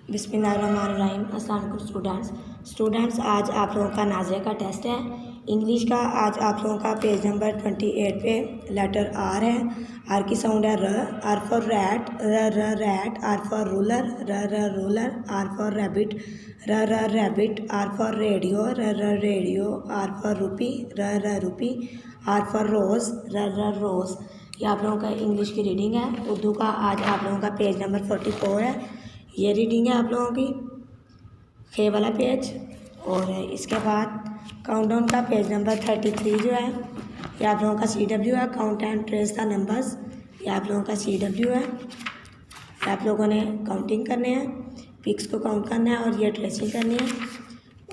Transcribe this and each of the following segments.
बिस्मिल्लाहिर्रहमानिर्रहीम। अस्सलाम वालेकुम स्टूडेंट्स, आज आप लोगों का नाज़िया का टेस्ट है इंग्लिश का। आज आप लोगों का पेज नंबर 28 पे लेटर आर है। आर की साउंड है र। आर फॉर रैट, र रैट। आर फॉर रूलर, र रूलर। आर फॉर रैबिट, र रैबिट। आर फॉर रेडियो, र रेडियो। आर फॉर रुपी, र रुपी। आर फॉर रोज़, र रोज़। ये आप लोगों का इंग्लिश की रीडिंग है। उर्दू का आज आप लोगों का पेज नंबर 44 है। ये रीडिंग है आप लोगों की खे वाला पेज। और इसके बाद काउंटडाउन का पेज नंबर 33 जो है ये आप लोगों का CW है। Count and trace the numbers, ये आप लोगों का CW है। आप लोगों ने काउंटिंग करने हैं, पिक्स को काउंट करना है और ये ट्रेसिंग करनी है।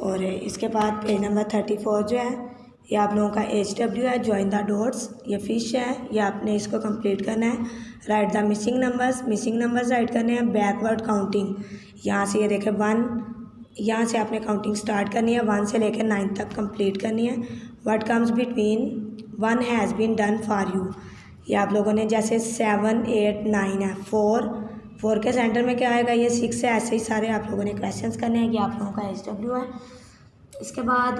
और इसके बाद पेज नंबर 34 जो है ये आप लोगों का HW है। जॉइन द डॉट्स, ये फिश है, ये आपने इसको कंप्लीट करना है। Right the missing numbers right करने हैं। बैकवर्ड काउंटिंग, यहाँ से ये देखें 1, यहाँ से आपने काउंटिंग स्टार्ट करनी है, 1 से लेकर 9 तक कंप्लीट करनी है। What comes between 1 has been done for you, ये आप लोगों ने जैसे 7, 8, 9 है। 4 के सेंटर में क्या आएगा, ये 6 है। ऐसे ही सारे आप लोगों ने क्वेश्चंस करने हैं। ये आप लोगों का HW है। इसके बाद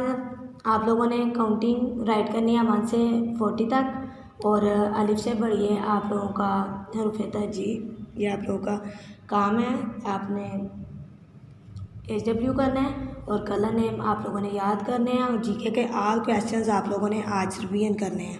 आप लोगों ने काउंटिंग राइट करनी है 1 से 40 तक। और अलिफ से बढ़िए आप लोगों का हरूफ तरजीह, ये आप लोगों का काम है। आपने HW करना है और कलर नेम आप लोगों ने याद करने हैं। और GK के ऑल क्वेश्चंस आप लोगों ने आज रिवीजन करने हैं।